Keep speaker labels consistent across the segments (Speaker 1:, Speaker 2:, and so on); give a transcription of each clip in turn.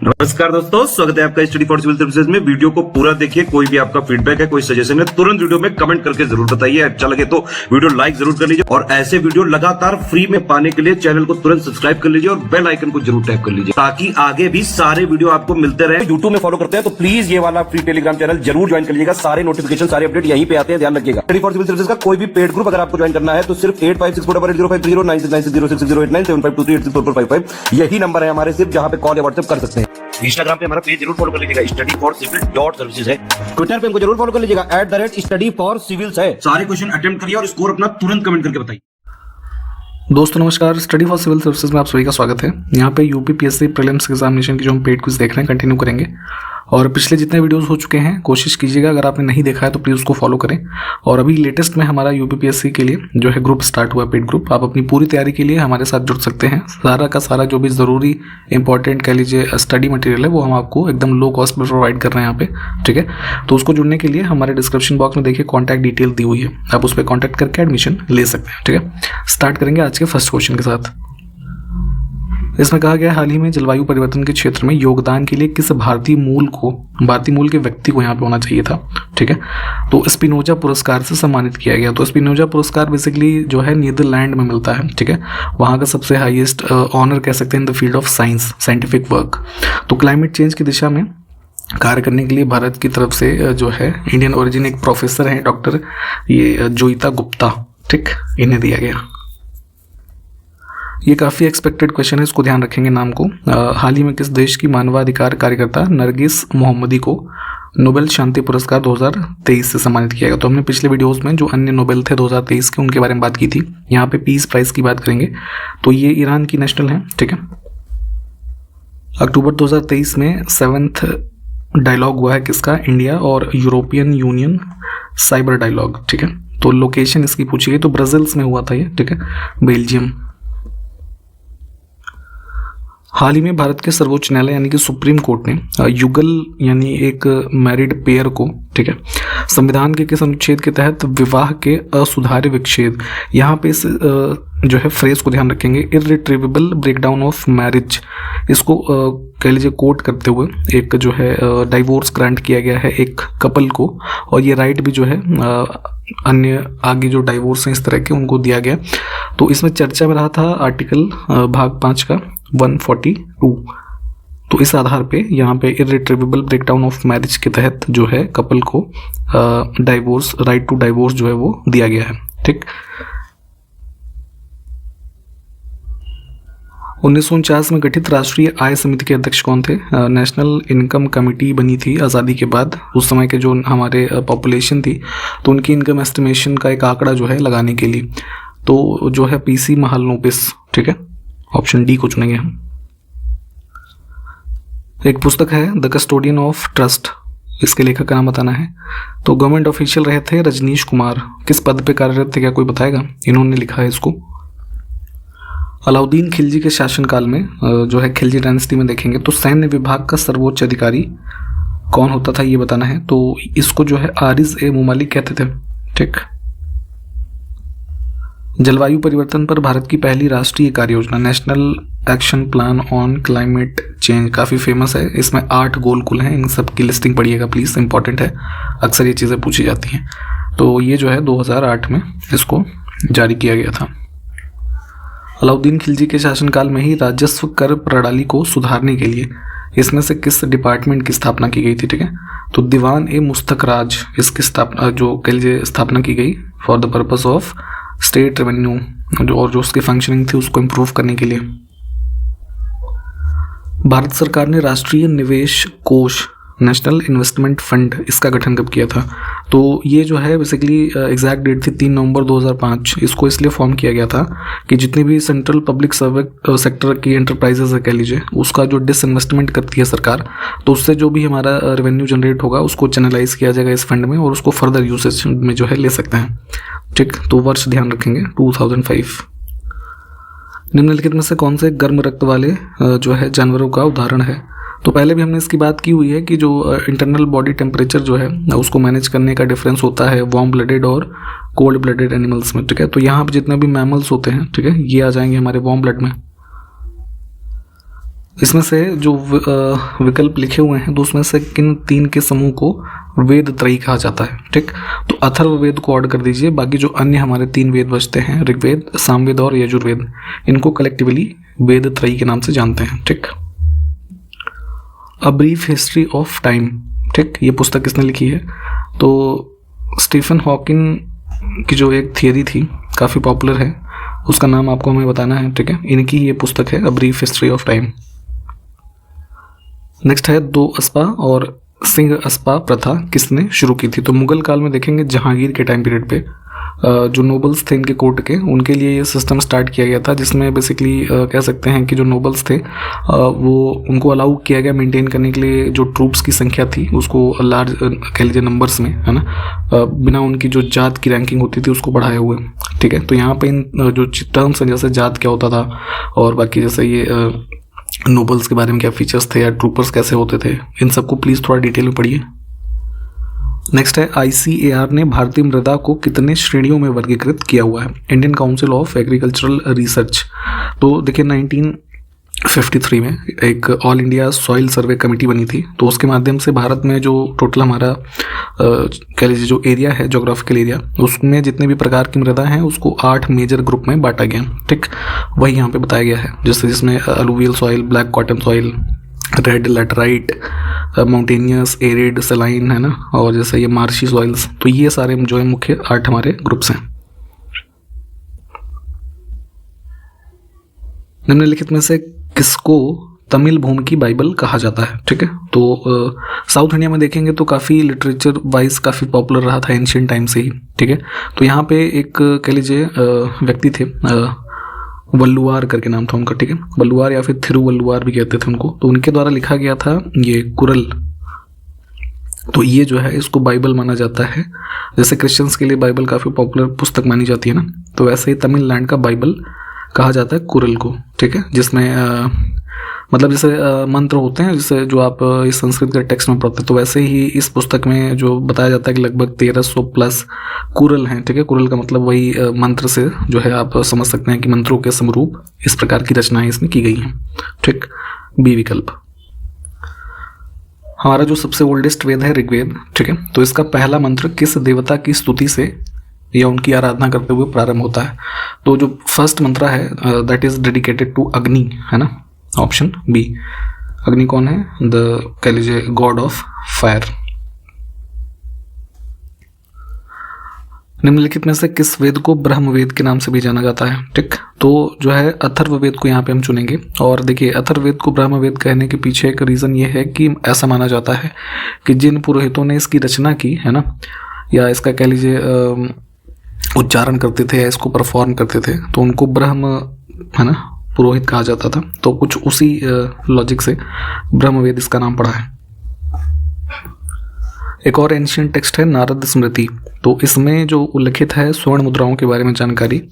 Speaker 1: नमस्कार दोस्तों, स्वागत है आपका स्टडी फॉर सिविल सर्विसेज में। वीडियो को पूरा देखिए। कोई भी आपका फीडबैक है, कोई सजेशन है, तुरंत वीडियो में कमेंट करके जरूर बताइए। अच्छा लगे तो वीडियो लाइक जरूर कर लीजिए और ऐसे वीडियो लगातार फ्री में पाने के लिए चैनल को तुरंत सब्सक्राइब कर लीजिए और बेल आइकन को जरूर टैप कर लीजिए ताकि आगे भी सारे वीडियो आपको मिलते रहे। यूट्यूब में फॉलो करते हैं तो प्लीज ये वाला फ्री टेलीग्राम चैनल जरूर ज्वाइन कर लीजिएगा। सारे नोटिफिकेशन, सारे अपडेट यहीं पे आते हैं, ध्यान रखिएगा। स्टडी फॉर सिविल सर्विसेज का कोई भी पेड ग्रुप अगर आपको ज्वाइन करना है तो सिर्फ 856480569065230660897523864455 यही नंबर है हमारे, सिर्फ जहां पे कॉल या व्हाट्सएप कर सकते हैं। इंस्टाग्राम पे हमारा पेज जरूर फॉलो कर लीजिएगा, studyforcivil.services है। ट्विटर पे हमको जरूर फॉलो कर लीजिएगा, @studyforcivils है। सारे क्वेश्चन अटेम्प्ट करिए और स्कोर अपना तुरंत कमेंट करके बताइए।
Speaker 2: दोस्तों नमस्कार, स्टडी फॉर सिविल सर्विसेज में आप सभी का स्वागत है। यहाँ पे यूपीपीएससी प्रीलिम्स एग्जामिनेशन की जो हम पेड क्विज देख रहे हैं कंटिन्यू करेंगे और पिछले जितने वीडियोस हो चुके हैं कोशिश कीजिएगा, अगर आपने नहीं देखा है तो प्लीज़ उसको फॉलो करें। और अभी लेटेस्ट में हमारा यूपीपीएससी के लिए जो है ग्रुप स्टार्ट हुआ है, पेड ग्रुप। आप अपनी पूरी तैयारी के लिए हमारे साथ जुड़ सकते हैं। सारा का सारा जो भी ज़रूरी इंपॉर्टेंट कह लीजिए स्टडी मटेरियल है वो हम आपको एकदम लो कॉस्ट में प्रोवाइड कर रहे हैं यहाँ पे, ठीक है। तो उसको जुड़ने के लिए हमारे डिस्क्रिप्शन बॉक्स में देखिए कॉन्टैक्ट डिटेल दी हुई है, आप उस पर कॉन्टैक्ट करके एडमिशन ले सकते हैं, ठीक है। स्टार्ट करेंगे आज के फर्स्ट क्वेश्चन के साथ। इसमें कहा गया हाल ही में जलवायु परिवर्तन के क्षेत्र में योगदान के लिए किस भारतीय मूल के व्यक्ति को यहाँ पे होना चाहिए था, ठीक है। तो स्पिनोजा पुरस्कार से सम्मानित किया गया। तो स्पिनोजा पुरस्कार बेसिकली जो है नीदरलैंड में मिलता है, ठीक है। वहाँ का सबसे हाईएस्ट ऑनर कह सकते हैं in the field of science, scientific work. तो क्लाइमेट चेंज की दिशा में कार्य करने के लिए भारत की तरफ से जो है इंडियन ओरिजिन एक प्रोफेसर हैं डॉक्टर ये जोईता गुप्ता, ठीक, इन्हें दिया गया। ये काफ़ी एक्सपेक्टेड क्वेश्चन है, इसको ध्यान रखेंगे नाम को। हाल ही में किस देश की मानवाधिकार कार्यकर्ता नरगिस मोहम्मदी को नोबेल शांति पुरस्कार 2023 से सम्मानित किया गया। तो हमने पिछले वीडियोस में जो अन्य नोबेल थे 2023 के उनके बारे में बात की थी, यहाँ पे पीस प्राइज की बात करेंगे। तो ये ईरान की नेशनल है, ठीक है। अक्टूबर 2023 में 7th डायलॉग हुआ है किसका, इंडिया और यूरोपियन यूनियन साइबर डायलॉग, ठीक है। तो लोकेशन इसकी पूछी गई तो ब्राजील्स में हुआ था ये, ठीक है, बेल्जियम। हाल ही में भारत के सर्वोच्च न्यायालय यानी कि सुप्रीम कोर्ट ने युगल यानी एक मैरिड पेयर को, ठीक है, संविधान के किस अनुच्छेद के तहत विवाह के असुधार्य विच्छेद, यहाँ पे इस जो है फ्रेज को ध्यान रखेंगे, इर्रिट्रीवेबल ब्रेकडाउन ऑफ मैरिज, इसको कह लीजिए कोट करते हुए एक जो है डाइवोर्स ग्रांट किया गया है एक कपल को, और ये राइट भी जो है अन्य आगे जो डाइवोर्स हैं इस तरह के उनको दिया गया। तो इसमें चर्चा में रहा था आर्टिकल भाग 5 का 142। तो इस आधार पे यहाँ पे इर्रिट्रीवेबल ब्रेकडाउन ऑफ मैरिज के तहत जो है कपल को डाइवोर्स, राइट टू डाइवोर्स जो है वो दिया गया है, ठीक। 1949 में गठित राष्ट्रीय आय समिति के अध्यक्ष कौन थे? नेशनल इनकम कमेटी बनी थी आज़ादी के बाद। उस समय के जो हमारे पॉपुलेशन थी तो उनकी इनकम एस्टिमेशन का एक आंकड़ा जो है लगाने के लिए, तो जो है पीसी महालनोबिस, ठीक है। ऑप्शन डी को चुनेंगे हम। एक पुस्तक है द कस्टोडियन ऑफ ट्रस्ट, इसके लेखक का नाम बताना है। तो गवर्नमेंट ऑफिशियल रहे थे रजनीश कुमार, किस पद पे कार्यरत थे क्या कोई बताएगा? इन्होंने लिखा है इसको। अलाउद्दीन खिलजी के शासनकाल में जो है खिलजी डायनेस्टी में देखेंगे तो सैन्य विभाग का सर्वोच्च अधिकारी कौन होता था ये बताना है। तो इसको जो है आरिज ए मुमालिक कहते थे, ठीक। जलवायु परिवर्तन पर भारत की पहली राष्ट्रीय कार्य योजना national action plan on climate change काफ़ी फेमस है। इसमें 8 गोल कुल हैं, इन सब की लिस्टिंग पढ़िएगा प्लीज़, इंपॉर्टेंट है, अक्सर ये चीज़ें पूछी जाती हैं। तो ये जो है 2008 में इसको जारी किया गया था। अलाउद्दीन खिलजी के शासनकाल में ही राजस्व कर प्रणाली को सुधारने के लिए इसमें से किस डिपार्टमेंट की स्थापना की गई थी, ठीक है। तो दीवान ए मुस्तखराज, इसकी स्थापना जो कह लीजिए स्थापना की गई for the purpose of state revenue और जो उसकी फंक्शनिंग थी उसको इम्प्रूव करने के लिए। भारत सरकार ने राष्ट्रीय निवेश कोष नेशनल इन्वेस्टमेंट फंड इसका गठन कब किया था? तो ये जो है बेसिकली एग्जैक्ट डेट थी 3 नवंबर 2005। इसको इसलिए फॉर्म किया गया था कि जितनी भी सेंट्रल पब्लिक सेक्टर की एंटरप्राइजेज है कह लीजिए उसका जो डिसइन्वेस्टमेंट करती है सरकार, तो उससे जो भी हमारा रेवेन्यू जनरेट होगा उसको चैनलाइज किया जाएगा इस फंड में और उसको फर्दर यूसेज में जो है ले सकते हैं, ठीक। तो वर्ष ध्यान रखेंगे 2005। निम्नलिखित में से कौन से गर्म रक्त वाले जो है जानवरों का उदाहरण है? तो पहले भी हमने इसकी बात की हुई है कि जो इंटरनल बॉडी टेम्परेचर जो है उसको मैनेज करने का डिफरेंस होता है वार्म ब्लडेड और कोल्ड ब्लडेड एनिमल्स में, ठीक है। तो यहाँ पर जितने भी मैमल्स होते हैं, ठीक है, ये आ जाएंगे हमारे वार्म ब्लड में। इसमें से जो विकल्प लिखे हुए हैं तो उसमें से किन तीन के समूह को वेद त्रयी कहा जाता है। ठीक, तो अथर्ववेद को ऐड कर दीजिए। बाकी जो अन्य हमारे तीन वेद बचते हैं, ऋग्वेद, सामवेद और यजुर्वेद, इनको कलेक्टिवली वेद त्रयी के नाम से जानते हैं। ठीक, a brief history of time, ठीक, ये पुस्तक किसने लिखी है? तो स्टीफन हॉकिंग की जो एक थियरी थी, काफ़ी पॉपुलर है, उसका नाम आपको हमें बताना है। ठीक है, इनकी ये पुस्तक है a brief history of time. Next है दो अस्पा और सिंह अस्पा प्रथा किसने शुरू की थी? तो मुगल काल में देखेंगे, जहांगीर के टाइम पीरियड पे जो नोबल्स थे इनके कोर्ट के, उनके लिए ये सिस्टम स्टार्ट किया गया था, जिसमें बेसिकली कह सकते हैं कि जो नोबल्स थे वो उनको अलाउ किया गया मेंटेन करने के लिए जो ट्रूप्स की संख्या थी उसको लार्ज कह लीजिए नंबर्स में, है ना, बिना उनकी जो जात की रैंकिंग होती थी उसको बढ़ाए हुए। ठीक है, तो यहाँ पे इन जो टर्म्स हैं, जैसे जात क्या होता था और बाकी जैसे ये नोबल्स के बारे में क्या फीचर्स थे या ट्रूपर्स कैसे होते थे, इन सबको प्लीज़ थोड़ा डिटेल में पढ़िए। नेक्स्ट है ICAR ने भारतीय मृदा को कितने श्रेणियों में वर्गीकृत किया हुआ है? Indian council of agricultural research. तो देखिए 1953 में एक ऑल इंडिया सॉइल सर्वे कमेटी बनी थी, तो उसके माध्यम से भारत में जो टोटल हमारा कह लीजिए जो एरिया है, जोग्राफिकल एरिया, उसमें जितने भी प्रकार की मृदा हैं उसको 8 मेजर ग्रुप में बांटा गया। ठीक, वही यहाँ पे बताया गया है, जैसे जिसमें alluvial soil, black cotton soil, red laterite, mountainous, arid, saline, है ना, और जैसे ये मार्शी सॉइल्स। तो ये सारे जो है मुख्य 8 हमारे ग्रुप्स हैं। निम्नलिखित में से किसको तमिल भूमि की बाइबल कहा जाता है? ठीक है, तो साउथ इंडिया में देखेंगे तो काफ़ी लिटरेचर वाइज काफ़ी पॉपुलर रहा था एंशियंट टाइम से ही। ठीक है, तो यहाँ पे एक कह लीजिए व्यक्ति थे, वल्लुआर करके नाम था उनका। ठीक है, वल्लुआर या फिर थिरुवल्लुआर भी कहते थे उनको, तो उनके द्वारा लिखा गया था ये कुरल। तो ये जो है इसको बाइबल माना जाता है। जैसे क्रिश्चियंस के लिए बाइबल काफ़ी पॉपुलर पुस्तक मानी जाती है ना, तो वैसे ही तमिलनाडु का बाइबल कहा जाता है कुरल को। ठीक है, जिसमें मतलब जैसे मंत्र होते हैं, जैसे जो आप इस संस्कृत के टेक्स्ट में पढ़ते हैं, तो वैसे ही इस पुस्तक में जो बताया जाता है कि लगभग 1300 प्लस कुरल हैं। ठीक है, कुरल का मतलब वही मंत्र से जो है आप समझ सकते हैं कि मंत्रों के समरूप इस प्रकार की रचनाएं इसमें की गई हैं। ठीक, बी विकल्प। हमारा जो सबसे ओल्डेस्ट वेद है ऋग्वेद। ठीक है, तो इसका पहला मंत्र किस देवता की स्तुति से या उनकी आराधना करते हुए प्रारंभ होता है? तो जो फर्स्ट मंत्र है दैट इज डेडिकेटेड टू अग्नि, है ना, ऑप्शन बी। अग्नि कौन है? कह लीजिए गॉड ऑफ फायर। निम्नलिखित में से किस वेद को ब्रह्मवेद के नाम से भी जाना जाता है? ठीक, तो जो है अथर्ववेद को यहाँ पे हम चुनेंगे। और देखिए अथर्ववेद को ब्रह्मवेद कहने के पीछे एक रीज़न ये है कि ऐसा माना जाता है कि जिन पुरोहितों ने इसकी रचना की, है ना, या इसका कह लीजिए उच्चारण करते थे या इसको परफॉर्म करते थे, तो उनको ब्रह्म, है ना, पुरोहित कहा जाता था। तो कुछ उसी लॉजिक से ब्रह्मवेद इसका नाम पड़ा है। एक और एंशियंट टेक्स्ट है नारद स्मृति। तो इसमें जो उल्लिखित है स्वर्ण मुद्राओं के बारे में जानकारी,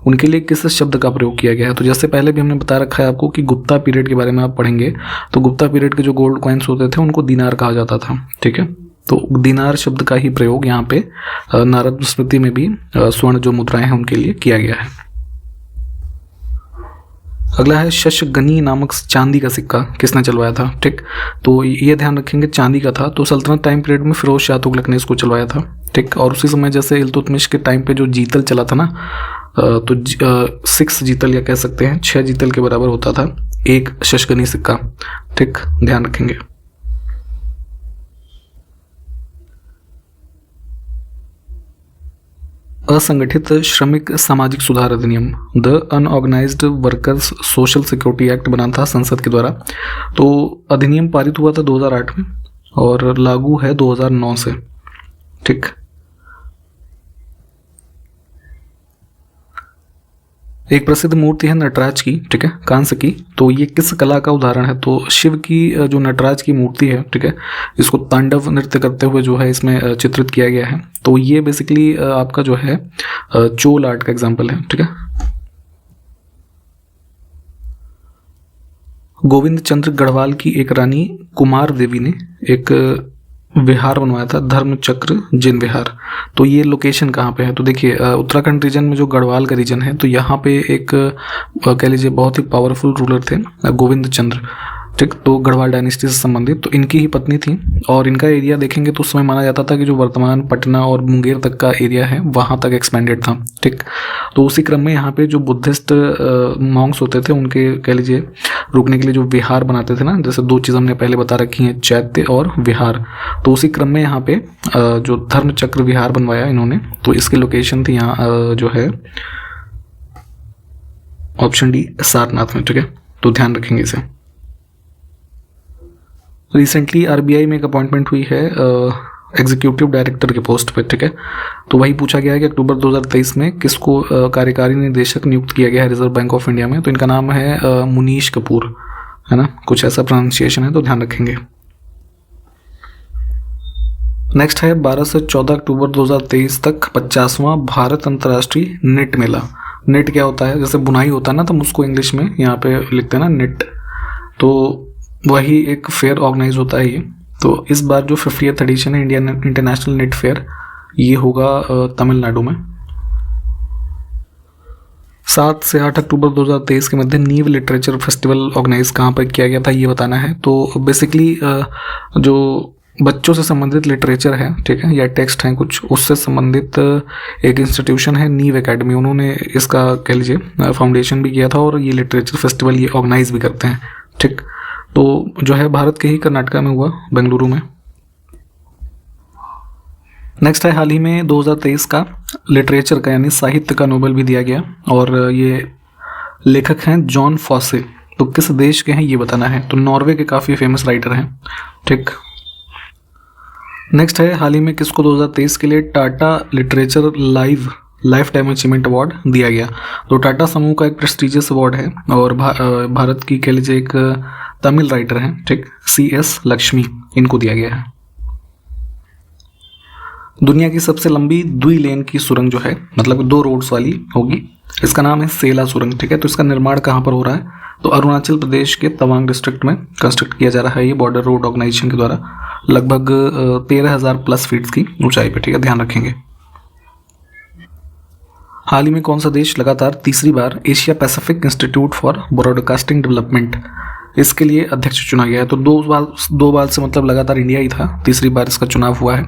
Speaker 2: उनके लिए किस शब्द का प्रयोग किया गया है? तो जैसे पहले भी हमने बता रखा है आपको कि गुप्ता पीरियड के बारे में आप पढ़ेंगे, तो गुप्ता पीरियड के जो गोल्ड कॉइन्स होते थे उनको दीनार कहा जाता था। ठीक है, तो दीनार शब्द का ही प्रयोग यहाँ पे नारद स्मृति में भी स्वर्ण जो मुद्राएं हैं उनके लिए किया गया है। अगला है शशगनी नामक चांदी का सिक्का किसने चलवाया था? ठीक, तो ये ध्यान रखेंगे चांदी का था। तो सल्तनत टाइम पीरियड में फिरोज शाह तुगलक ने इसको चलवाया था। ठीक, और उसी समय जैसे इल्तुतमिश के टाइम पे जो जीतल चला था ना, तो 6 जीतल या कह सकते हैं 6 जीतल के बराबर होता था एक शशगनी सिक्का। ठीक, ध्यान रखेंगे। असंगठित श्रमिक सामाजिक सुधार अधिनियम, the unorganised workers social security act बना था संसद के द्वारा। तो अधिनियम पारित हुआ था 2008 में और लागू है 2009 से। ठीक, एक प्रसिद्ध मूर्ति है नटराज की, ठीक है, कांस्य की। तो ये किस कला का उदाहरण है? तो शिव की जो नटराज की मूर्ति है, ठीक है, इसको तांडव नृत्य करते हुए जो है इसमें चित्रित किया गया है। तो ये बेसिकली आपका जो है चोल आर्ट का एग्जाम्पल है। ठीक है, गोविंद चंद्र गढ़वाल की एक रानी कुमार देवी ने एक विहार बनवाया था, धर्मचक्र जिन विहार। तो ये लोकेशन कहाँ पे है? तो देखिए उत्तराखंड रीजन में जो गढ़वाल का रीजन है, तो यहाँ पे एक कह लीजिए बहुत ही पावरफुल रूलर थे गोविंद चंद्र, ठीक। तो गढ़वाल डायनेस्टी से संबंधित, तो इनकी ही पत्नी थी और इनका एरिया देखेंगे तो उस समय माना जाता था कि जो वर्तमान पटना और मुंगेर तक का एरिया है वहाँ तक एक्सपेंडेड था, ठीक। तो उसी क्रम में यहाँ पे जो बुद्धिस्ट मॉन्क्स होते थे उनके कह लीजिए रुकने के लिए जो विहार बनाते थे ना, जैसे दो चीज़ हमने पहले बता रखी हैं, चैत्य और विहार। तो उसी क्रम में यहाँ पे जो धर्मचक्र विहार बनवाया इन्होंने, तो इसकी लोकेशन थी यहाँ जो है ऑप्शन डी सारनाथ में, ठीक है। तो ध्यान रखेंगे इसे। रिसेंटली आरबीआई में एक अपॉइंटमेंट हुई है एग्जीक्यूटिव डायरेक्टर के पोस्ट पर, ठीक है। तो वही पूछा गया है कि अक्टूबर 2023 में किसको कार्यकारी निदेशक नियुक्त किया गया है रिजर्व बैंक ऑफ इंडिया में। तो इनका नाम है मुनीश कपूर, है ना, कुछ ऐसा प्रोनाउंसिएशन है, तो ध्यान रखेंगे। नेक्स्ट है 12 से 14 अक्टूबर 2023 तक 50वां भारत अंतर्राष्ट्रीय नेट मेला। नेट क्या होता है? जैसे बुनाई होता है ना, तो हम उसको इंग्लिश में यहाँ पे लिखते हैं ना नेट, तो वही एक फेयर ऑर्गेनाइज होता है ये। तो इस बार जो 50th एडिशन है इंडियन इंटरनेशनल नेट फेयर, ये होगा तमिलनाडु में। 7 से 8 अक्टूबर 2023 के मध्य नीव लिटरेचर फेस्टिवल ऑर्गेनाइज कहाँ पर किया गया था, ये बताना है। तो बेसिकली जो बच्चों से संबंधित लिटरेचर है, ठीक है, या टेक्स्ट हैं कुछ, उससे संबंधित एक इंस्टीट्यूशन है नीव एकेडमी, उन्होंने इसका कह लीजिए फाउंडेशन भी किया था और ये लिटरेचर फेस्टिवल ये ऑर्गेनाइज भी करते हैं, ठीक। तो जो है भारत के ही कर्नाटका में हुआ, बेंगलुरु में। नेक्स्ट है हाल ही में 2023 का लिटरेचर का यानी साहित्य का नोबेल भी दिया गया और ये लेखक हैं जॉन फॉसे। तो किस देश के हैं ये बताना है। तो नॉर्वे के काफ़ी फेमस राइटर हैं, ठीक। नेक्स्ट है हाल ही में किसको 2023 के लिए Tata literature life time achievement award दिया गया। तो टाटा समूह का एक प्रेस्टिजियस अवार्ड है और भारत की कह लीजिए एक तमिल राइटर हैं, ठीक, CS लक्ष्मी, इनको दिया गया है। दुनिया की सबसे लंबी द्विलेन की सुरंग जो है, मतलब 2 रोड्स वाली होगी, इसका नाम है सेला सुरंग, ठीक है। तो इसका निर्माण कहाँ पर हो रहा है? तो अरुणाचल प्रदेश के तवांग डिस्ट्रिक्ट में कंस्ट्रक्ट किया जा रहा है ये बॉर्डर रोड ऑर्गेनाइजेशन के द्वारा, लगभग 13,000 प्लस फीट की ऊंचाई पे, ठीक है, ध्यान रखेंगे। हाल ही में कौन सा देश लगातार तीसरी बार Asia Pacific Institute for Broadcasting Development इसके लिए अध्यक्ष चुना गया है? तो 2 बार से मतलब लगातार इंडिया ही था, तीसरी बार इसका चुनाव हुआ है,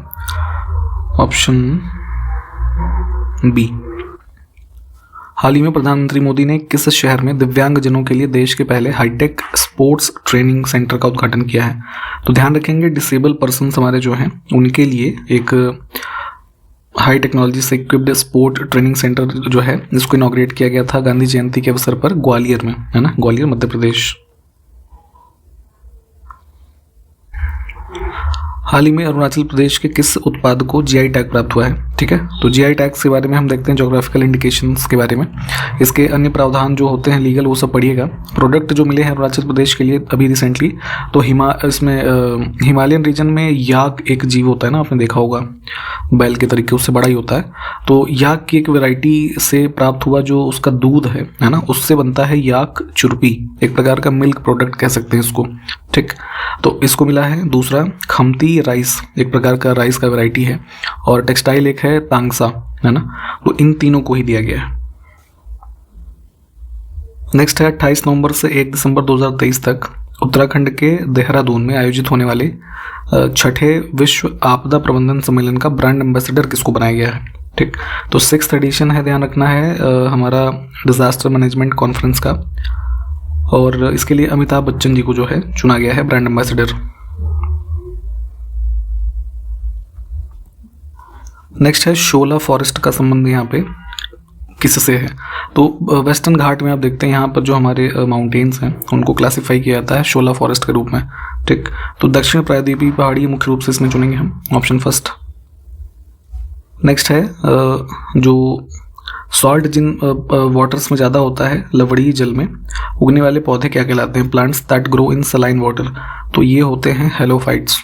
Speaker 2: ऑप्शन बी। हाल ही में प्रधानमंत्री मोदी ने किस शहर में दिव्यांगजनों के लिए देश के पहले हाईटेक स्पोर्ट्स ट्रेनिंग सेंटर का उद्घाटन किया है? तो ध्यान रखेंगे डिसेबल पर्सन हमारे जो हैं उनके लिए एक हाई टेक्नोलॉजी से इक्विप्ड स्पोर्ट ट्रेनिंग सेंटर जो है इसको इनॉग्रेट किया गया था गांधी जयंती के अवसर पर ग्वालियर में, है ना, ग्वालियर मध्य प्रदेश। हाल ही में अरुणाचल प्रदेश के किस उत्पाद को जीआई टैग प्राप्त हुआ है? ठीक है, तो जीआई टैग्स के बारे में हम देखते हैं ज्योग्राफिकल इंडिकेशंस के बारे में, इसके अन्य प्रावधान जो होते हैं लीगल वो सब पढ़िएगा। प्रोडक्ट जो मिले हैं अरुणाचल प्रदेश के लिए अभी रिसेंटली, तो इसमें हिमालयन रीजन में याक एक जीव होता है ना, आपने देखा होगा बैल के तरीके, उससे बड़ा ही होता है। तो याक की एक वैरायटी से प्राप्त हुआ जो उसका दूध है ना, उससे बनता है याक चुरपी, एक प्रकार का मिल्क प्रोडक्ट कह सकते हैं इसको, ठीक। तो इसको मिला है। दूसरा खमती राइस, एक प्रकार का राइस का वैरायटी है, और टेक्सटाइल एक है तांगसा, है ना, तो इन तीनों को ही दिया गया है। नेक्स्ट है 28 नवंबर से 1 दिसंबर 2023 तक उत्तराखंड के देहरादून में आयोजित होने वाले 6ठे विश्व आपदा प्रबंधन सम्मेलन का ब्रांड एम्बेसडर किसको बनाया गया है? ठीक, तो 6th एडिशन है, ध्यान रखना है हमारा डिजास्टर मैनेजमेंट कॉन्फ्रेंस का, और इसके लिए अमिताभ बच्चन जी को जो है चुना गया है ब्रांड एम्बेसडर। नेक्स्ट है शोला फॉरेस्ट का संबंध यहाँ पे किससे है? तो वेस्टर्न घाट में आप देखते हैं यहाँ पर जो हमारे माउंटेन्स हैं उनको क्लासिफाई किया जाता है शोला फॉरेस्ट के रूप में, ठीक। तो दक्षिण प्रायद्वीपीय पहाड़ी मुख्य रूप से इसमें चुनेंगे हम, ऑप्शन फर्स्ट। नेक्स्ट है जो सॉल्ट जिन वाटर्स में ज़्यादा होता है, लवड़ी जल में उगने वाले पौधे क्या कहलाते हैं? Plants that grow in saline water, तो ये होते हैं halophytes.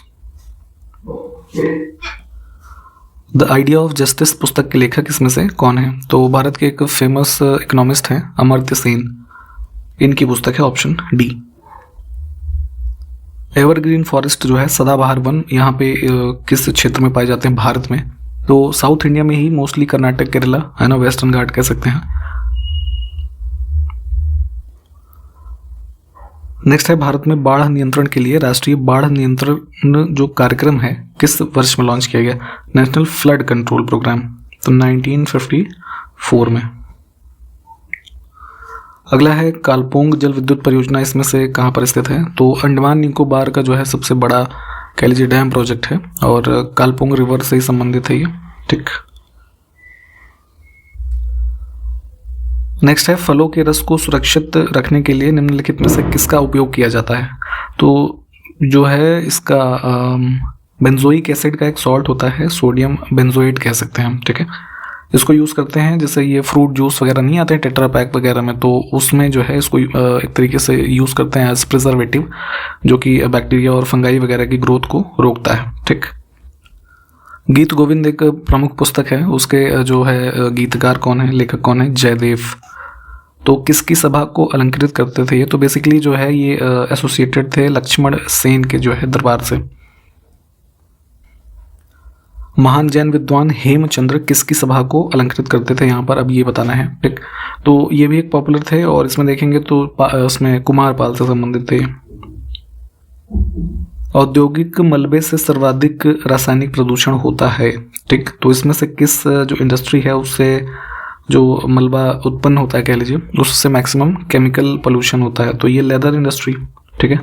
Speaker 2: The idea of justice पुस्तक के लेखक इसमें से कौन है? तो भारत के एक फेमस इकोनॉमिस्ट हैं अमर्त्य सेन, इनकी पुस्तक है ऑप्शन डी। एवरग्रीन फॉरेस्ट जो है सदाबहार वन यहाँ पे किस क्षेत्र में पाए जाते हैं भारत में? तो साउथ इंडिया में ही मोस्टली, कर्नाटक, केरला है ना, वेस्टर्न घाट कह सकते हैं। नेक्स्ट है भारत में बाढ़ नियंत्रण के लिए राष्ट्रीय बाढ़ नियंत्रण जो कार्यक्रम है किस वर्ष में लॉन्च किया गया? नेशनल फ्लड कंट्रोल प्रोग्राम, तो 1954 में। अगला है कालपोंग जल विद्युत परियोजना, इसमें से कहाँ पर स्थित है? तो अंडमान निकोबार का जो है सबसे बड़ा कह लीजिए डैम प्रोजेक्ट है और कालपोंग रिवर से ही संबंधित है ये, ठीक। नेक्स्ट है फलों के रस को सुरक्षित रखने के लिए निम्नलिखित में से किसका उपयोग किया जाता है? तो जो है इसका बेंजोइक एसिड का एक सॉल्ट होता है, सोडियम बेंजोएट कह सकते हैं हम, ठीक है। इसको यूज़ करते हैं, जैसे ये फ्रूट जूस वगैरह नहीं आते हैं टेट्रा पैक वगैरह में, तो उसमें जो है इसको एक तरीके से यूज़ करते हैं एज प्रिजर्वेटिव, जो कि बैक्टीरिया और फंगाई वगैरह की ग्रोथ को रोकता है, ठीक। गीत गोविंद एक प्रमुख पुस्तक है, उसके जो है गीतकार कौन है, लेखक कौन है? जयदेव। तो किसकी सभा को अलंकृत करते थे ये? तो बेसिकली जो है ये एसोसिएटेड थे लक्ष्मण सेन के जो है दरबार से। महान जैन विद्वान हेमचंद्र किसकी सभा को अलंकृत करते थे यहाँ पर? अब ये बताना है, ठीक। तो ये भी एक पॉपुलर थे और इसमें देखेंगे तो उसमें कुमारपाल से संबंधित थे। औद्योगिक मलबे से सर्वाधिक रासायनिक प्रदूषण होता है, ठीक। तो इसमें से किस जो इंडस्ट्री है उससे जो मलबा उत्पन्न होता है कह लीजिए, उससे मैक्सिमम केमिकल पोल्यूशन होता है? तो ये लेदर इंडस्ट्री, ठीक है।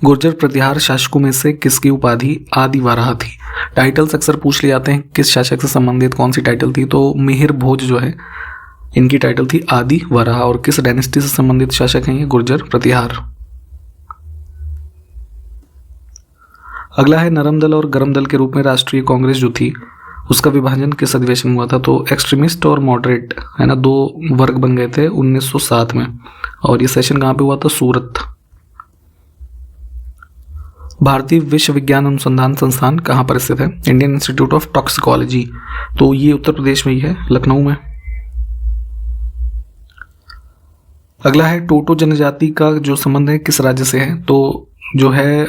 Speaker 2: गुर्जर प्रतिहार शासकों में से किसकी उपाधि आदि वाराह थी? टाइटल्स अक्सर पूछ लिए जाते हैं, किस शासक से संबंधित कौन सी टाइटल थी? तो मिहिर भोज जो है इनकी टाइटल थी आदि वाराह। और किस डायनेस्टी से संबंधित शासक हैं ये? गुर्जर प्रतिहार। अगला है नरम दल और गरम दल के रूप में राष्ट्रीय कांग्रेस जो थी उसका विभाजन किस अधिवेशन में हुआ था? तो एक्सट्रीमिस्ट और मॉडरेट है ना, दो वर्ग बन गए थे 1907 में। और ये सेशन कहाँ पे हुआ था? सूरत। भारतीय विश्व विज्ञान अनुसंधान संस्थान कहाँ पर स्थित है? Indian institute of toxicology. तो ये उत्तर प्रदेश में ही है, लखनऊ में। अगला है टोटो जनजाति का जो संबंध है किस राज्य से है? तो जो है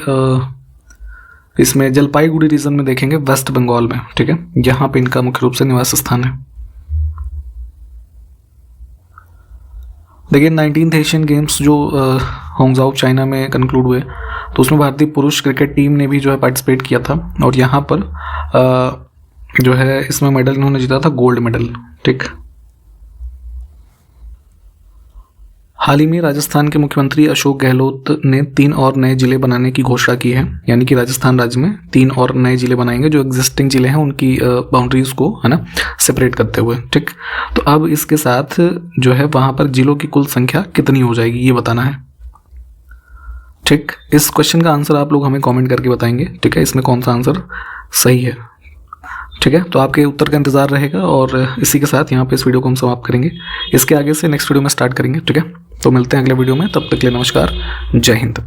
Speaker 2: इसमें जलपाईगुड़ी रीजन में देखेंगे, वेस्ट बंगाल में, ठीक है। यहाँ पे इनका मुख्य रूप से निवास स्थान है। देखिए 19th एशियन गेम्स जो होंगजाओ चाइना में कंक्लूड हुए, तो उसमें भारतीय पुरुष क्रिकेट टीम ने भी जो है पार्टिसिपेट किया था और यहाँ पर जो है इसमें मेडल इन्होंने जीता था, गोल्ड मेडल, ठीक। हाल ही में राजस्थान के मुख्यमंत्री अशोक गहलोत ने 3 और नए जिले बनाने की घोषणा की है, यानी कि राजस्थान राज्य में 3 और नए जिले बनाएंगे जो एग्जिस्टिंग जिले हैं उनकी बाउंड्रीज को है ना सेपरेट करते हुए, ठीक। तो अब इसके साथ जो है वहाँ पर जिलों की कुल संख्या कितनी हो जाएगी ये बताना है, ठीक। इस क्वेश्चन का आंसर आप लोग हमें कमेंट करके बताएंगे, ठीक है, इसमें कौन सा आंसर सही है, ठीक है। तो आपके उत्तर का इंतजार रहेगा और इसी के साथ यहाँ पे इस वीडियो को हम समाप्त करेंगे। इसके आगे से नेक्स्ट वीडियो में स्टार्ट करेंगे, ठीक है। तो मिलते हैं अगले वीडियो में, तब तक के लिए नमस्कार, जय हिंद।